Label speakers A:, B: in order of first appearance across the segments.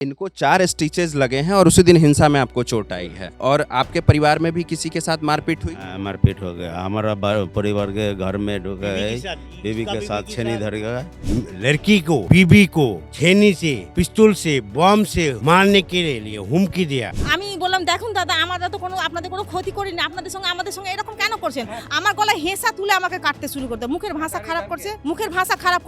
A: इनको 4 स्टिचेस लगे हैं और उसी दिन हिंसा में आपको चोट आई है। और आपके परिवार में भी किसी के साथ मारपीट हुई?
B: मारपीट हो गया। हमारा परिवार के घर में ढुका है, बीवी के साथ छेनी धर गया।
C: लड़की को, बीबी को छेनी से, पिस्तौल से, बम से मारने के लिए হুমকি दिया।
D: আমি বললাম দেখুন দাদা আমরা তো কোনো আপনাদের কোনো ক্ষতি করিনি, আপনাদের সঙ্গে আমাদের সঙ্গে এরকম কেন করছেন? আমার গলায় হেসা তুলে আমাকে কাটতে শুরু করতে, মুখের ভাষা খারাপ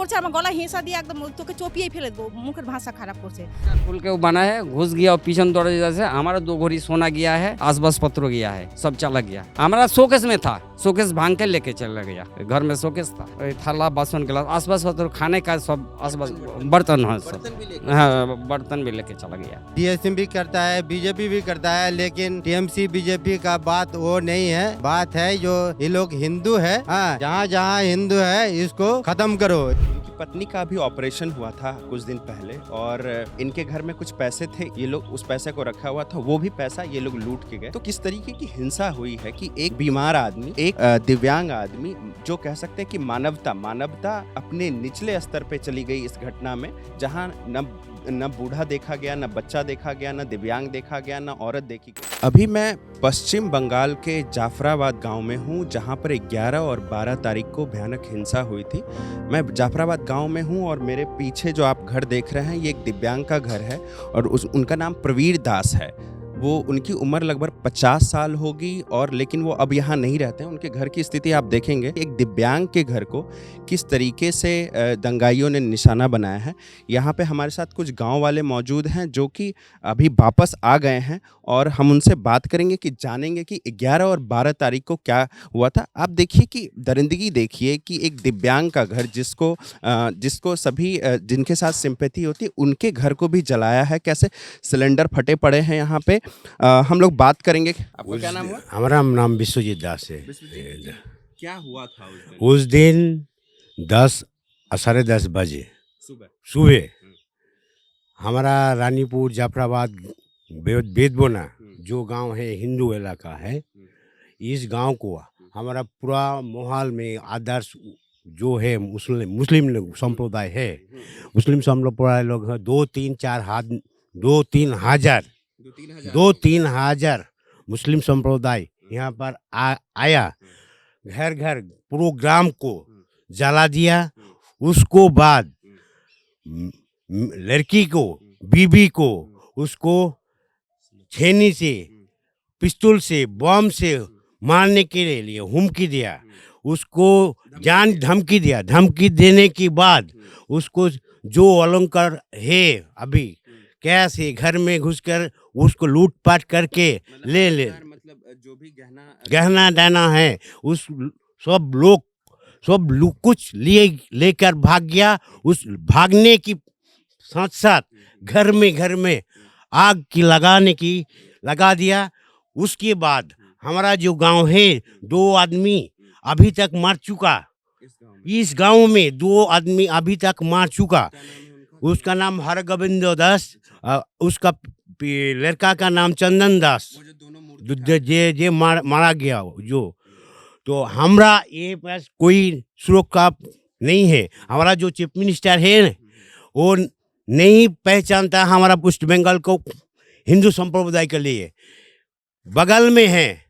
D: করছে, আমার গলায় হেসা দিয়ে একদম তোকে চপিয়ে ফেলে দেবো, মুখের ভাষা খারাপ করছে।
E: खुल के वो बना है, घुस गया और पीछन दरवाजे से हमारा 2 भरी सोना गया है, आसपास पत्र गया है, सब चला गया। हमारा शोकेस में था, शोकेस भांग के लेके चला गया। घर में शोकेस था, थाला बासन गिलास आसपास पत्र खाने का सब आसपास बर्तन है, सब हाँ बर्तन भी लेके चला गया।
F: डीएसएम भी करता है, बीजेपी भी करता है, लेकिन टीएमसी बीजेपी का बात वो नहीं है। बात है जो ये लोग हिंदू है, हाँ जहाँ जहाँ हिंदू है इसको खत्म करो।
A: इनकी पत्नी का भी ऑपरेशन हुआ था कुछ दिन पहले और इनके घर में कुछ पैसे थे, ये लोग उस पैसे को रखा हुआ था, वो भी पैसा ये लोग लूट के गए। तो किस तरीके की हिंसा हुई है कि एक बीमार आदमी, एक दिव्यांग आदमी, जो कह सकते हैं कि मानवता अपने निचले स्तर पे चली गई इस घटना में, जहाँ न बूढ़ा देखा गया, न बच्चा देखा गया, न दिव्यांग देखा गया, न औरत देखी गई। अभी मैं पश्चिम बंगाल के जाफराबाद गांव में हूं, जहां पर 11 और 12 तारीख को भयानक हिंसा हुई थी। मैं जाफराबाद गांव में हूं और मेरे पीछे जो आप घर देख रहे हैं ये एक दिव्यांग का घर है और उनका नाम प्रवीर दास है। वो उनकी उम्र लगभग 50 साल होगी और लेकिन वो अब यहाँ नहीं रहते हैं। उनके घर की स्थिति आप देखेंगे, एक दिव्यांग के घर को किस तरीके से दंगाइयों ने निशाना बनाया है। यहाँ पे हमारे साथ कुछ गांव वाले मौजूद हैं जो कि अभी वापस आ गए हैं और हम उनसे बात करेंगे कि जानेंगे कि 11 और 12 तारीख को क्या हुआ था। आप देखिए कि दरिंदगी देखिए कि एक दिव्यांग का घर जिसको सभी जिनके साथ सिंपैथी होती है उनके घर को भी जलाया है। कैसे सिलेंडर फटे पड़े हैं यहाँ पे। हम लोग बात करेंगे। आपका क्या नाम हुआ?
C: हमारा नाम विश्वजीत दास है।
A: क्या हुआ था
C: उस दिन 10:30 बजे सुबह हमारा रानीपुर जाफराबाद बेदबोना जो गांव है, हिंदू इलाका है, इस गांव को हमारा पूरा मोहल्ल में आदर्श जो है मुस्लिम संप्रदाय है, मुस्लिम संप्रदाय लोग हैं 2-3 हजार मुस्लिम संप्रदाय यहाँ पर आया, घर घर पूरे ग्राम को जला दिया। उसको बाद लड़की को, बीबी को उसको छेनी से, पिस्तौल से, बम से मारने के लिए হুমকি दिया। उसको जान धमकी देने के बाद उसको जो अलंकार है अभी कैश है घर में घुसकर उसको लूटपाट करके ले
A: मतलब जो भी
C: गहना दाना है उस सब लोग कुछ लेकर भाग गया। उस भागने की साथ साथ घर में आग की लगा दिया। उसके बाद हमारा जो गांव है 2 आदमी अभी तक मार चुका। इस गांव में 2 आदमी अभी तक मार चुका। उसका नाम हरगोविंद दास, उसका लड़का का नाम चंदन दास, जे मारा गया जो। तो हमारा ये पास कोई सुरक्षा नहीं है। हमारा जो चीफ मिनिस्टर है वो नहीं पहचानता हमारा वेस्ट बंगाल को हिंदू संप्रदाय के लिए। बगल में है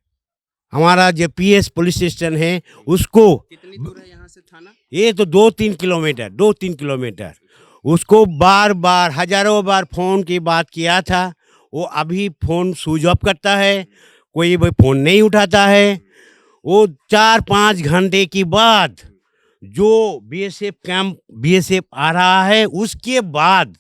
C: हमारा जो पीएस पुलिस स्टेशन है, उसको
A: कितनी दूर है यहाँ से थाना?
C: ये तो 2-3 किलोमीटर। उसको बार हजारों बार फोन की बात किया था, वो अभी फोन स्विच ऑफ करता है, कोई भी फोन नहीं उठाता है। वो 4-5 घंटे के बाद जो बीएसएफ आ रहा है उसके बाद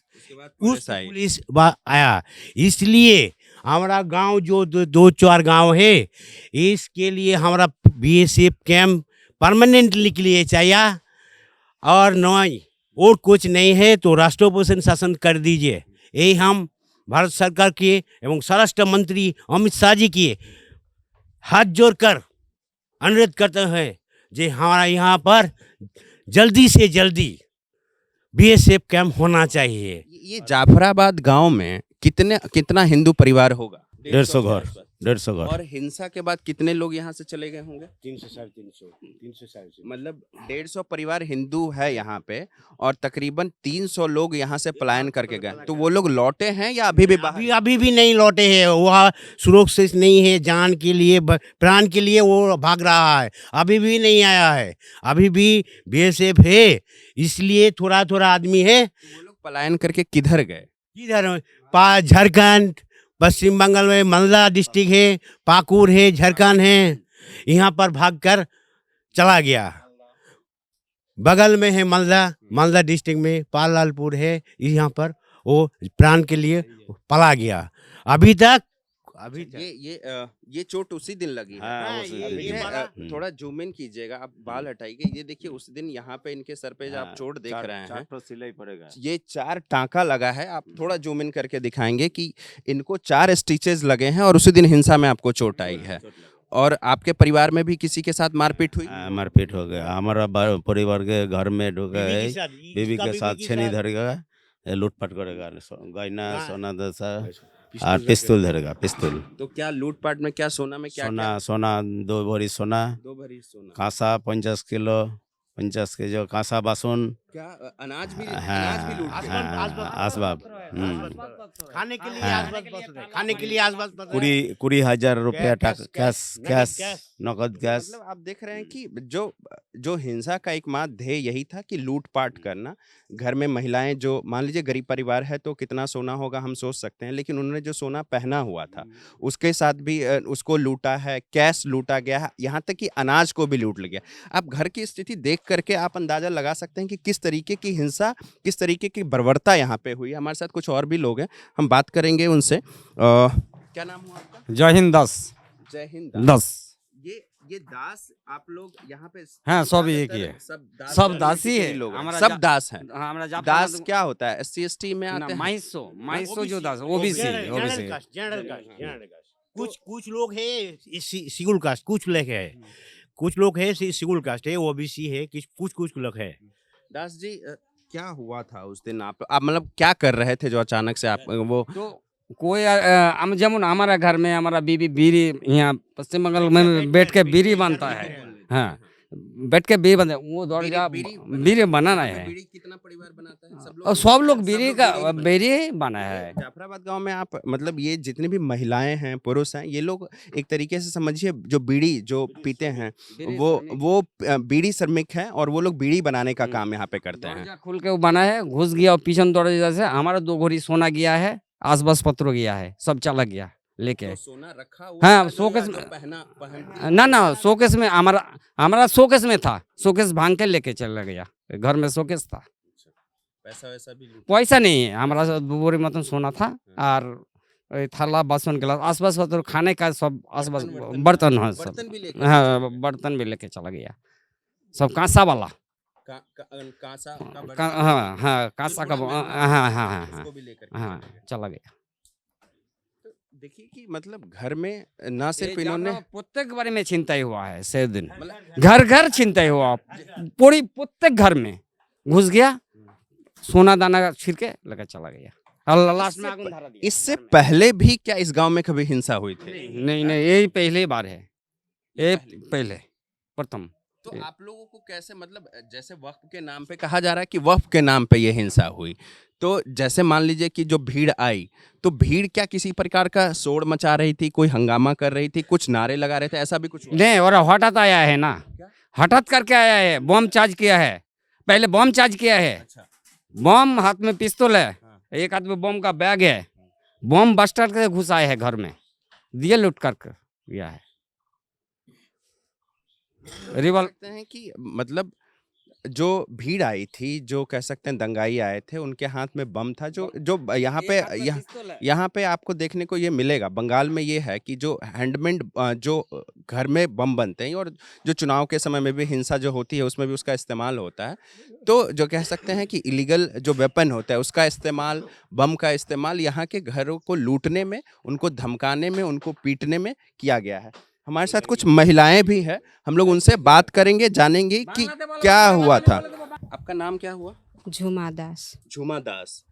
C: पुलिस आया। इसलिए हमारा गांव जो 2-4 गांव है इसके लिए हमारा बीएसएफ कैंप परमानेंटली के लिए चाहिए और नहीं और कुछ नहीं है तो राष्ट्रपति शासन कर दीजिए। यही हम भारत सरकार के एवं स्वराष्ट्र मंत्री अमित शाह जी की हाथ जोड़कर अनुरोध करते हैं जे हमारा यहाँ पर जल्दी से जल्दी बीएसएफ कैंप होना चाहिए।
A: ये जाफराबाद गांव में कितना हिंदू परिवार होगा?
C: 150 घर।
B: 150 घर।
A: और हिंसा के बाद कितने लोग यहाँ से चले गए होंगे?
C: 300 350
A: मतलब 150 परिवार हिंदू है यहाँ पे और तकरीबन 300 लोग यहाँ से पलायन करके गए। तो वो लोग लौटे हैं या अभी भी बाहर?
C: अभी भी नहीं लौटे हैं। वह सुरक्षित नहीं है, जान के लिए प्राण के लिए वो भाग रहा है, अभी भी नहीं आया है। अभी भी बीएसएफ है, इसलिए थोड़ा थोड़ा आदमी है।
A: वो लोग पलायन करके किधर गए?
C: इधर झारखंड, पश्चिम बंगाल में मालदा डिस्ट्रिक्ट है, पाकुर है, झारखंड है, यहाँ पर भागकर चला गया। बगल में है मालदा डिस्ट्रिक्ट में पालालपुर है, यहाँ पर वो प्राण के लिए पला गया। अभी तक
A: ये चोट उसी दिन लगी है।
B: हाँ, उसी दिन।
A: ये थोड़ा जूम इन कीजिएगा, आप बाल हटाइए। ये देखिए उस दिन यहाँ पे इनके सर पे जो आप चोट देख रहे हैं,
B: तो सिलाई पड़ेगा।
A: ये 4 टांका लगा है। आप थोड़ा जूम इन करके दिखाएंगे कि इनको 4 स्टिचेस लगे हैं और उसी दिन हिंसा में आपको चोट आई है। और आपके परिवार में भी किसी के साथ मारपीट हुई?
B: मारपीट हो गया। हमारा परिवार के घर में ढुका है, बीवी के साथ छेनी धरेगा, लूटपाट करेगा, गहना सोना दसा और पिस्तौल धरेगा, पिस्तौल।
A: तो क्या लूटपाट में क्या सोना में क्या
B: सोना 2 भरी सोना,
A: 2 भरी सोना,
B: कांसा 50 किलो, 50 के जो कांसा बासन,
A: क्या अनाज भी लूट के?
B: आसबाब,
C: खाने के लिए खाने के लिए आसपास
B: कुड़ी 1000 रुपया कैश नकद कैश।
A: मतलब आप देख रहे हैं कि जो हिंसा का एकमात्र ध्येय यही था कि लूटपाट करना। घर में महिलाएं, जो मान लीजिए गरीब परिवार है तो कितना सोना होगा हम सोच सकते हैं, लेकिन उन्होंने जो सोना पहना हुआ था उसके साथ भी उसको लूटा है, कैश लूटा गया है, यहाँ तक कि अनाज को भी लूट लिया। आप घर की स्थिति देख करके आप अंदाजा लगा सकते हैं कि किस तरीके की हिंसा, किस तरीके की बर्बरता यहाँ पे हुई है। हमारे साथ कुछ और भी लोग हैं, हम बात करेंगे उनसे। क्या नाम हुआ आपका?
E: जय हिंद दास।
A: जय हिंद
E: दास।
A: ये दास आप लोग यहाँ पे
E: हाँ, सब एक ही है। सब दास ही है।
A: लोग
E: हमारा
A: सब दास हैं।
E: हमारा
A: दास क्या होता है? SC ST में आते हैं?
E: माइसो जो दास ओबीसी।
C: कुछ लोग है सिगुल कास्ट, कुछ लोग है, कुछ लोग है सिगुल कास्ट है, ओबीसी है, कुछ लोग है।
A: दास जी, क्या हुआ था उस दिन? आप मतलब क्या कर रहे थे जो अचानक से आप वो?
E: तो कोई जमुन हमारा घर में हमारा बीवी बीड़ी यहाँ पश्चिम बंगाल में बैठ के बीड़ी बनता है। हाँ, बैठ के बीड़ी बनता है, वो दौड़ गया बीड़ी बनाना है।
A: बीड़ी कितना परिवार बनाता है? सब लोग?
E: और सब लोग बीड़ी बना है।
A: जाफराबाद गांव में आप मतलब ये जितनी भी महिलाएं हैं, पुरुष हैं, ये लोग एक तरीके से समझिए जो बीड़ी जो पीते हैं वो बीड़ी श्रमिक हैं और वो लोग बीड़ी बनाने का काम यहाँ पे करते हैं।
E: खुल के वो बना है, घुस गया और पीछे दौड़ जैसे हमारा 2 घड़ी सोना गया है, आसपास पत्र गया है, सब चला गया लेके।
A: तो सोना रखा हुआ?
E: हाँ, शोकेस में ना शोकेस में हमारा शोकेस में था, शोकेस भांग के लेके चला गया। घर में शोकेस था।
A: पैसा वैसा भी?
E: पैसा नहीं है, हमारा 2 बोरी मतलब सोना था और थाला बासन गिलास आसपास पत्र खाने का सब आसपास बर्तन है सब। हाँ, बर्तन भी लेके चला गया, सब कांसा वाला।
A: कांसा?
E: हाँ, कांसा का। हाँ, चला गया।
A: देखिए कि मतलब घर में ना सिर्फ इन्होंने
E: प्रत्येक बारे में चिंता ही हुआ है से दिन, घर चिंता ही हुआ, पूरी प्रत्येक घर में घुस गया, सोना दाना छिड़ के लेकर चला गया। लास्ट में आग धरा दिया।
A: इससे पहले भी क्या इस गांव में कभी हिंसा हुई थी?
E: नहीं, यही पहली बार है, ये पहले प्रथम।
A: तो आप लोगों को कैसे, मतलब जैसे वक्फ के नाम पे कहा जा रहा है कि वक्फ के नाम पे ये हिंसा हुई, तो जैसे मान लीजिए कि जो भीड़ आई, तो भीड़ क्या किसी प्रकार का शोर मचा रही थी, कोई हंगामा कर रही थी, कुछ नारे लगा रहे थे, ऐसा भी कुछ हुआ?
E: नहीं, और हठात आया है ना, हठात करके आया है, बम चार्ज किया है, पहले बम चार्ज किया है।
A: अच्छा।
E: बम हाथ में पिस्तौल है, एक हाथ में बम का बैग है, बम बस्टर के घुसा है घर में, दिए लूट कर गया है।
A: सकते हैं कि मतलब जो भीड़ आई थी, जो कह सकते हैं दंगाई आए थे, उनके हाथ में बम था, जो यहाँ पे आपको देखने को ये मिलेगा। बंगाल में ये है कि जो हैंडमेड जो घर में बम बनते हैं, और जो चुनाव के समय में भी हिंसा जो होती है उसमें भी उसका इस्तेमाल होता है, तो जो कह सकते हैं कि इलीगल जो वेपन होता है उसका इस्तेमाल, बम का इस्तेमाल यहाँ के घरों को लूटने में, उनको धमकाने में, उनको पीटने में किया गया है। हमारे साथ कुछ महिलाएं भी हैं, हम लोग उनसे बात करेंगे, जानेंगे कि क्या हुआ था। आपका नाम क्या हुआ?
G: झुमा दास।
A: झुमा दास।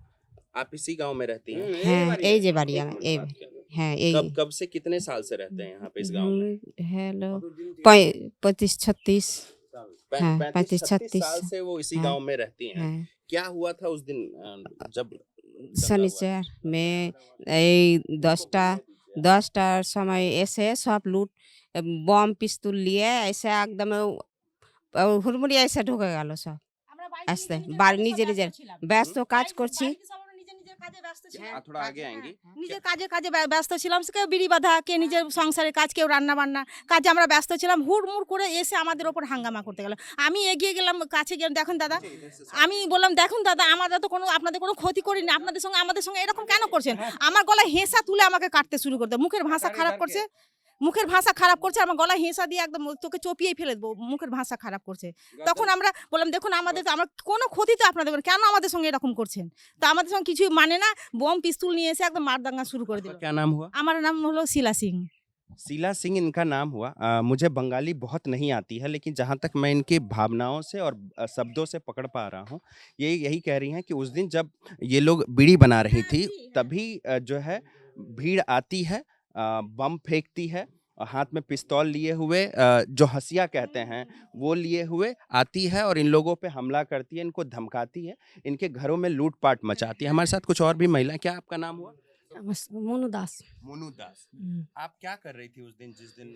A: आप इसी गांव में रहती हैं?
G: हाँ, ए जे बाड़िया में। है यही
A: कब कब से कितने साल से रहते हैं यहाँ पे इस गांव में?
G: है लोग 35-36 हाँ,
A: 35-36
G: 35-36
A: साल से वो इसी
G: हाँ,
A: गांव में रहती हैं।
G: है
A: क्या हुआ था उस दिन जब दंगा हुआ?
G: शनिचर में এই 10টা समय ऐसे सब लूट बम पिस्तौल लिए ऐसे एकदम হুড়মুড়ি ऐसे ঢুকে গেল সব আসতে বাড়ি নিজে নিজের ব্যস্ত কাজ করছি
A: थोड़ा आगे आएंगी।
D: নিজের কাজে কাজে ব্যস্ত ছিলাম, কেউ বিড়ি বাঁধা, কে নিজের সংসারের কাজ, কেউ রান্না বান্না কাজে আমরা ব্যস্ত ছিলাম। হুড়মুড় করে এসে আমাদের ওপর হাঙ্গামা করতে গেল। আমি এগিয়ে গেলাম, কাছে গেলাম, দেখুন দাদা, আমি বললাম দেখুন দাদা, আমরা তো কোনো আপনাদের কোনো ক্ষতি করিনি, আপনাদের সঙ্গে আমাদের সঙ্গে এরকম কেন করছেন? আমার গলায় হেঁসা তুলে আমাকে কাটতে শুরু করতে, মুখের ভাষা খারাপ করছে, মুখের ভাষা খারাপ করছে, আমার গলায় হেঁসা দিয়ে একদম তোকে চপিয়েই ফেলে দেবো, মুখের ভাষা খারাপ করছে। তখন আমরা বললাম দেখুন আমাদের তো, আমার কোনো ক্ষতি তো আপনাদের করেনি, কেন আমাদের সঙ্গে এরকম করছেন? তো আমাদের সঙ্গে কিছুই মানে না, বম পিস্তল নিয়ে এসে একদম মারদাঙ্গা শুরু করে দিল।
A: क्या नाम हुआ?
D: আমার নাম হলো শিলা সিং।
A: शीला सिंह इनका नाम हुआ। मुझे बंगाली बहुत नहीं आती है, लेकिन जहाँ तक मैं इनकी भावनाओं से और शब्दों से पकड़ पा रहा हूँ, ये यही कह रही हैं कि उस दिन जब ये लोग बीड़ी बना रही थी, तभी जो है भीड़ आती है, बम फेंकती है, और हाथ में पिस्तौल लिए हुए, जो हंसिया कहते हैं वो लिए हुए आती है और इन लोगों पे हमला करती है, इनको धमकाती है, इनके घरों में लूटपाट मचाती है। हमारे साथ कुछ और भी महिला। क्या आपका नाम हुआ?
H: মনু দাস।
A: मोनू दास। आप क्या कर रही थी उस दिन जिस दिन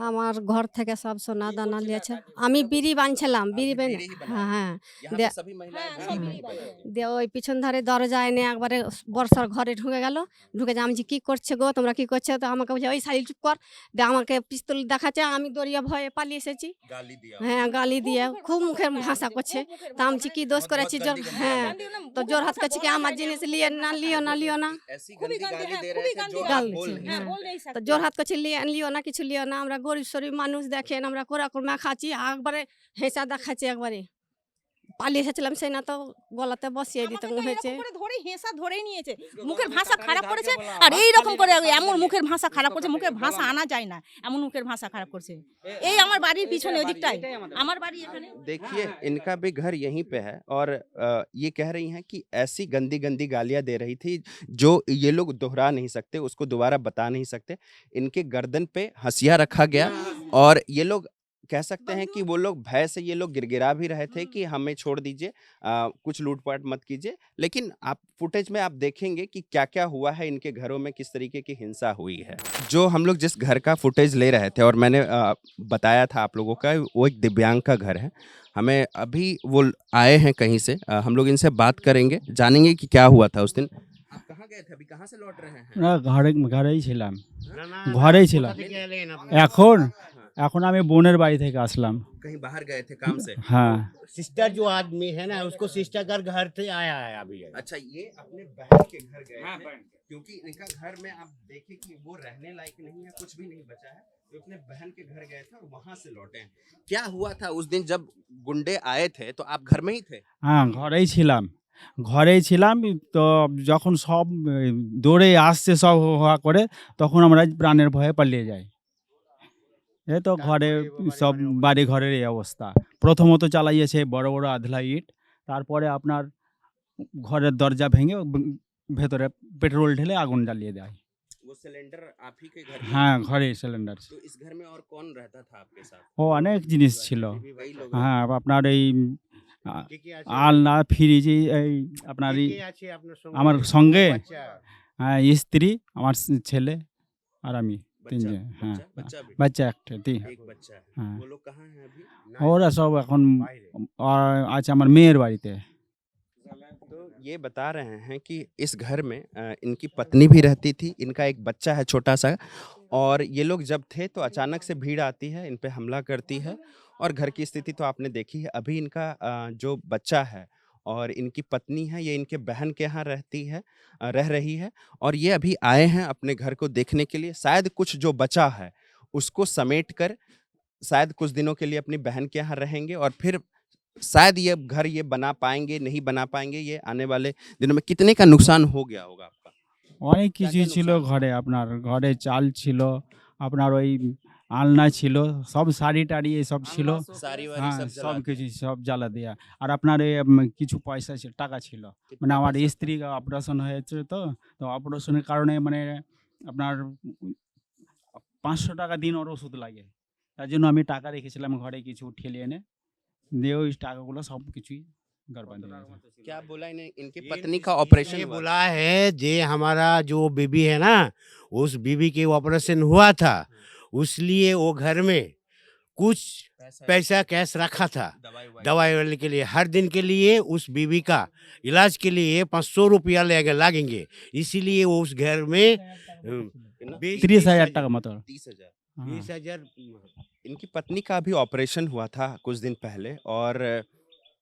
H: আমার ঘর থেকে সব সোনা দানা নিয়েছে, আমি বিড়ি বানছিলাম, বিড়ি বেন
A: बीड़ी ही बना
H: হ্যাঁ হ্যাঁ
A: यहाँ पे
H: दे-
A: सभी महिलाएं बीड़ी नहीं बना रही।
H: দিয়ে ওই পিছন ধারে দরজা এনে একবারে বর্ষার ঘরে ঢুকে গেল, ঢুকে যে আমি যে কী করছে গো, তোমরা কী করছো? তো আমাকে বলছে ওই শাড়ি চুপ কর, দিয়ে আমাকে পিস্তল দেখাচ্ছে, আমি দরিয়া ভয়ে পালিয়ে এসেছি।
A: गाली दिया।
H: হ্যাঁ গালি দিয়ে খুব মুখের ভাষা করছে, তা আমি কি দোষ করেছি? জোর হ্যাঁ তো জোর হাত করছে কি আমার জিনিস লিয়ে না, লিও না, লিও না,
A: ऐसी गंदी गाली दे रहे
D: খুবই
A: थे
D: গালি
A: जो
D: দেয়।
A: आप
H: गाली
A: बोल
H: से,
A: नहीं
H: हाँ।
A: सकते।
D: बोल नहीं
H: তো
D: सकते।
H: জোর হাত করছে লিও না, কিছু লিও না, আমরা গরিব শরীর মানুষ দেখেন, আমরা কোরাকুরমা খাচ্ছি, একবারে হেঁচা দেখাচ্ছি, একবারে পালিয়ে এসেছিলাম, সেই না তো গলাতে বসিয়ে দিতে
D: আমাকে তো
H: হয়েছে।
D: এরকম করে ধরে হেঁসা ধরেই নিয়েছে, মুখের ভাষা খারাপ করেছে, আর এই রকম করে এমন মুখের ভাষা খারাপ করছে, মুখের ভাষা আনা যায় না, এমন মুখের ভাষা খারাপ করছে। এই আমার বাড়ির পিছনে ওদিকটাই, আমার বাড়ি এখানে।
A: देखिए इनका भी घर यहीं पे है और ये कह रही हैं कि ऐसी गंदी गंदी गालियां दे रही थी जो ये लोग दोहरा नहीं सकते, उसको दोबारा बता नहीं सकते। इनके गर्दन पे हंसिया रखा गया और ये लोग कह सकते हैं कि वो लोग भय से ये लोग गिड़गिड़ा भी रहे थे कि हमें छोड़ दीजिए, कुछ लूटपाट मत कीजिए। लेकिन आप फुटेज में आप देखेंगे कि क्या क्या हुआ है, इनके घरों में किस तरीके की हिंसा हुई है। जो हम लोग जिस घर का फुटेज ले रहे थे और मैंने बताया था आप लोगों का, वो एक दिव्यांग का घर है। हमें अभी वो आए हैं कहीं से, हम लोग इनसे बात करेंगे, जानेंगे कि क्या हुआ था उस दिन। आप कहाँ गए थे? अभी कहाँ से लौट रहे हैं?
C: না ঘরেই ছিলাম, ঘরেই ছিলাম। এখন এখন আমি বোনের বাড়ি থেকে আসলাম।
A: कहीं बाहर गए थे काम से?
C: হ্যাঁ सिस्टर जो आदमी है ना, उसको सिस्टर घर से आया है अभी।
A: अच्छा, ये अपने बहन के घर गए थे, क्योंकि इनका घर में आप देखिए कि वो रहने लायक नहीं है, कुछ भी नहीं बचा है। तो अपने बहन के घर गए थे और वहां से लौटे हैं। क्या हुआ था उस दिन जब गुंडे आए थे? तो आप घर में ही थे?
C: হ্যাঁ ঘরেই ছিলাম। তো যখন সব দৌড়ে আসছে সব হওয়া করে, তখন আমরা প্রাণের ভয়ে পালিয়ে যাই। এই তো ঘরে সব বাড়ি ঘরের এই অবস্থা। প্রথমত চালাইয়েছে বড় বড় আধলা ইট, তারপরে আপনার ঘরের দরজা ভেঙে ভেতরে পেট্রোল ঢেলে আগুন জ্বালিয়ে দেয়।
A: वो सिलेंडर आप ही के घर में?
C: হ্যাঁ ঘরে সিলিন্ডার।
A: तो इस घर में और कौन रहता था आपके साथ?
C: ও অনেক জিনিস ছিল।
A: कई लोग।
C: হ্যাঁ আপনার এই আলনা ফ্রিজ, এই আপনার এই আমার সঙ্গে হ্যাঁ স্ত্রী, আমার ছেলে আর আমি তিনজন। হ্যাঁ
A: बच्चा भी?
C: বাচ্চা একটা
A: एक बच्चा है।
C: हाँ।
A: वो लोग कहाँ हैं अभी?
C: ওরা সব এখন আছে আমার মেয়ের বাড়িতে।
A: तो ये बता रहे हैं कि इस घर में इनकी पत्नी भी रहती थी, इनका एक बच्चा है छोटा सा, और ये लोग जब थे तो अचानक से भीड़ आती है, इन पे हमला करती है। और घर की स्थिति तो आपने देखी है। अभी इनका जो बच्चा है और इनकी पत्नी है, ये इनके बहन के यहाँ रह रही है, और ये अभी आए हैं अपने घर को देखने के लिए। शायद कुछ जो बचा है उसको समेट कर शायद कुछ दिनों के लिए अपनी बहन के यहाँ रहेंगे, और फिर शायद ये घर ये बना पाएंगे, नहीं बना पाएंगे। ये आने वाले दिनों में कितने का नुकसान हो गया होगा आपका?
C: অনেক কিছুই ছিল ঘরে, আপনার ঘরে চাল ছিল, আপনার ওই আলনা ছিল, সব শাড়ি টাড়ি এসব ছিল।
A: सारी वारी
C: হ্যাঁ
A: सब
C: সব
A: जला
C: কিছু সব জ্বালা দেয়া। আর আপনার এই কিছু পয়সা ছিল, টাকা ছিল,
A: दिया।
C: মানে আমার স্ত্রী অপারেশন হয়েছে, তো অপারেশনের কারণে মানে
I: আপনার 500 টাকা দিন ওর ওষুধ লাগে। তার জন্য আমি টাকা রেখেছিলাম ঘরে কিছু ঠেলে এনে দিয়ে ওই টাকাগুলো সব কিছুই बर्बाद हो गया।
A: क्या बोला इन्हें, इनकी पत्नी का ऑपरेशन
C: ये
A: हुआ
C: बोला है जे हमारा जो बीबी है ना, उस बीबी के ऑपरेशन हुआ था, उसलिए वो घर में कुछ पैसा कैश रखा था दवाई वाले के लिए। हर दिन के लिए उस बीबी का इलाज के लिए 500 रुपया लगेंगे, इसीलिए वो उस घर में
I: 30,000 টাকা মতো।
A: 30,000।
I: हाँ।
C: 20,000
A: इनकी पत्नी का भी ऑपरेशन हुआ था कुछ दिन पहले और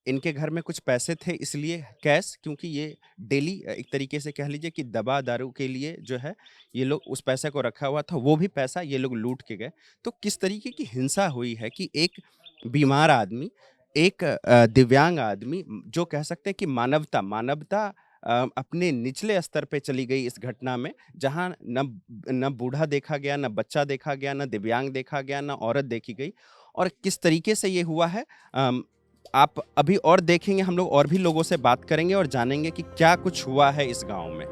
A: इनके घर में कुछ पैसे थे इसलिए कैश, क्योंकि ये डेली एक तरीके से कह लीजिए कि दवा दारू के लिए जो है ये लोग उस पैसे को रखा हुआ था, वो भी पैसा ये लोग लूट के गए। तो किस तरीके की हिंसा हुई है कि एक बीमार आदमी, एक दिव्यांग आदमी, जो कह सकते हैं कि मानवता अपने निचले स्तर पे चली गई इस घटना में, जहां न बूढ़ा देखा गया, न बच्चा देखा गया, न दिव्यांग देखा गया, न औरत देखी गई। और किस तरीके से ये हुआ है आप अभी और देखेंगे, हम लोग और भी लोगों से बात करेंगे और जानेंगे कि क्या कुछ हुआ है इस गांव में।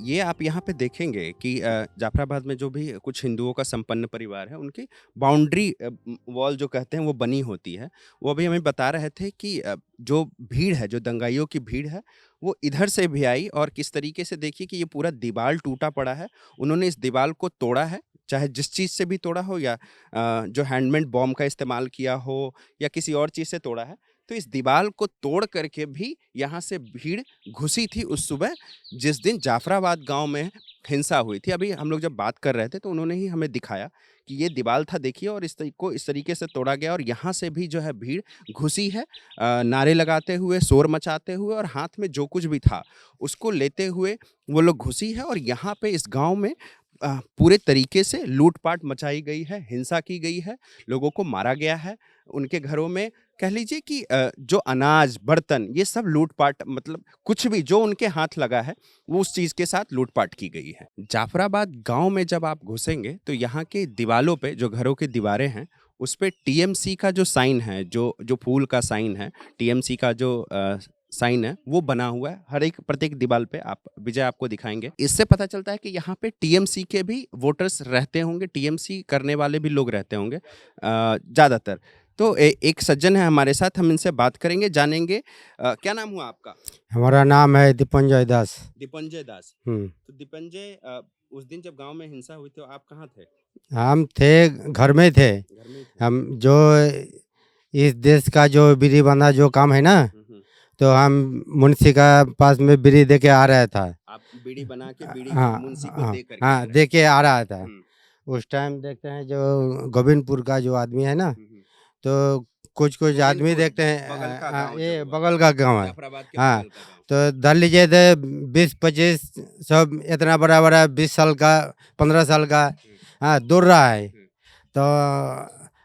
A: ये आप यहाँ पे देखेंगे कि जाफराबाद में जो भी कुछ हिंदुओं का संपन्न परिवार है, उनकी बाउंड्री वॉल जो कहते हैं वो बनी होती है। वो अभी हमें बता रहे थे कि जो भीड़ है, जो दंगाइयों की भीड़ है, वो इधर से भी आई और किस तरीके से देखिए कि ये पूरा दीवार टूटा पड़ा है। उन्होंने इस दीवार को तोड़ा है, चाहे जिस चीज़ से भी तोड़ा हो, या जो हैंडमेड बॉम्ब का इस्तेमाल किया हो या किसी और चीज़ से तोड़ा है। तो इस दीवार को तोड़ करके भी यहाँ से भीड़ घुसी थी उस सुबह जिस दिन जाफराबाद गांव में हिंसा हुई थी। अभी हम लोग जब बात कर रहे थे तो उन्होंने ही हमें दिखाया कि ये दीवार था, देखिए, और इस तरीके से तोड़ा गया और यहाँ से भी जो है भीड़ घुसी है, नारे लगाते हुए, शोर मचाते हुए और हाथ में जो कुछ भी था उसको लेते हुए वो लोग घुसी है। और यहाँ पे इस गाँव में पूरे तरीके से लूटपाट मचाई गई है, हिंसा की गई है, लोगों को मारा गया है। उनके घरों में कह लीजिए कि जो अनाज, बर्तन, ये सब लूटपाट, मतलब कुछ भी जो उनके हाथ लगा है वो उस चीज़ के साथ लूटपाट की गई है। जाफराबाद गांव में जब आप घुसेंगे तो यहाँ के दीवालों पे, जो घरों की दीवारें हैं, उस पे टीएमसी का जो साइन है, जो फूल का साइन है, टीएमसी का जो साइन है, वो बना हुआ है हर एक प्रत्येक दीवार पे। आप विजय आपको दिखाएंगे। इससे पता चलता है कि यहाँ पे टीएमसी के भी वोटर्स रहते होंगे, टीएमसी करने वाले भी लोग रहते होंगे ज़्यादातर। तो एक सज्जन है हमारे साथ, हम इनसे बात करेंगे, जानेंगे। क्या नाम हुआ आपका?
F: हमारा नाम है दीपंजय दास।
A: दीपंजय दास। तो दीपंजय, उस दिन जब गांव में हिंसा हुई तो आप कहाँ थे?
F: हम थे घर में थे।
A: घर में थे।
F: हम जो इस देश का जो बीड़ी बांधा जो काम है ना, तो हम मुंशी का पास में बीड़ी दे के आ रहा था।
A: आप बीड़ी बना के बीड़ी
F: हाँ
A: मुंशी को
F: हाँ
A: दे करके
F: हाँ, दे के आ रहा था।
A: हम्म,
F: उस टाइम देखते हैं जो गोविंदपुर का जो आदमी है ना, तो कुछ आदमी
A: गोविंदपुर,
F: देखते हैं
A: बगल का गांव
F: ये
A: जो हुआ।
F: बगल का गांव है।
A: जाफराबाद के
F: हाँ,
A: बगल का गांव।
F: तो धर लीजिए थे 20-25 सब इतना बड़ा बड़ा 20 साल का 15 साल का हाँ दौड़ रहा है। तो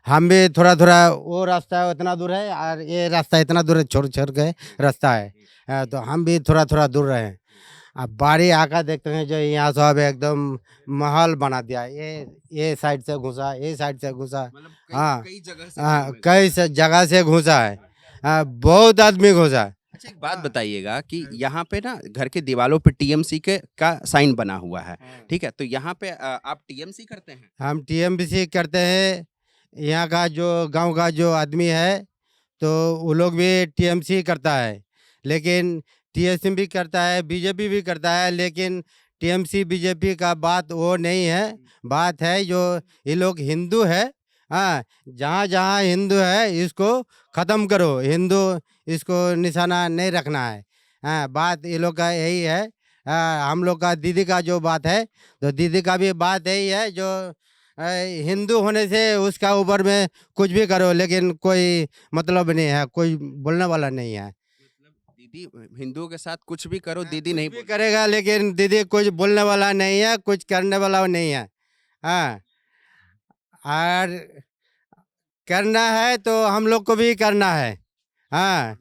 F: हम भी थोड़ा थोड़ा, वो रास्ता उतना दूर है और ये रास्ता इतना दूर है, छोड़ छोड़ के रास्ता है। तो हम भी थोड़ा थोड़ा दूर रहे हैं। अब बारी आकर देखते हैं जो यहाँ सब एकदम महल बना दिया। ये साइड से घुसा, ये साइड से घुसा,
A: मतलब
F: हाँ
A: कई जगह से
F: हाँ
A: गाँव में
F: कई जगह से घुसा है। बहुत आदमी घुसा।
A: अच्छा, एक बात बताइएगा कि यहाँ पे ना घर के दीवारों पे टीएमसी का साइन बना हुआ है, ठीक है? तो यहाँ पे आप टीएमसी करते हैं?
F: हम टीएमसी करते हैं। यहाँ का जो गांव का जो आदमी है तो वो लोग भी टीएमसी करता है, लेकिन टीएमसी भी करता है, बीजेपी भी करता है, लेकिन टीएमसी बीजेपी का बात वो नहीं है। बात है जो ये लोग हिंदू है, हाँ, जहाँ जहाँ हिंदू है इसको ख़त्म करो, हिंदू इसको निशाना नहीं रखना है। हाँ, बात ये लोग का यही है। हम लोग का दीदी का जो बात है, तो दीदी का भी बात यही है, जो हिंदू होने से उसका ऊपर में कुछ भी करो, लेकिन कोई मतलब नहीं है, कोई बोलने वाला नहीं है।
A: मतलब दीदी हिंदुओं के साथ कुछ भी करो, दीदी नहीं
F: भी
A: बोलती।
F: करेगा, लेकिन दीदी कुछ बोलने वाला नहीं है, कुछ करने वाला नहीं है। हाँ, और करना है तो हम लोग को भी करना है। हाँ,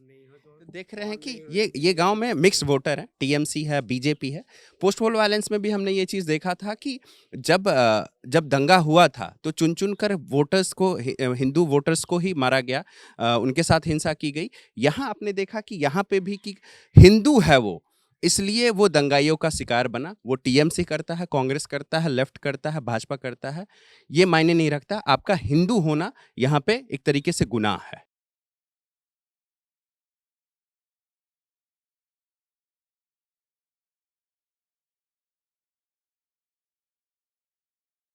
A: देख रहे हैं कि ये गांव में मिक्स वोटर है, टीएमसी है, बीजेपी है। पोस्ट पोल वायलेंस में भी हमने ये चीज़ देखा था कि जब दंगा हुआ था तो चुन चुन कर वोटर्स को, हिंदू वोटर्स को ही मारा गया, उनके साथ हिंसा की गई। यहाँ आपने देखा कि यहाँ पे भी कि हिंदू है वो, इसलिए वो दंगाइयों का शिकार बना। वो टीएमसी करता है, कांग्रेस करता है, लेफ्ट करता है, भाजपा करता है, ये मायने नहीं रखता। आपका हिंदू होना यहाँ पे एक तरीके से गुनाह है।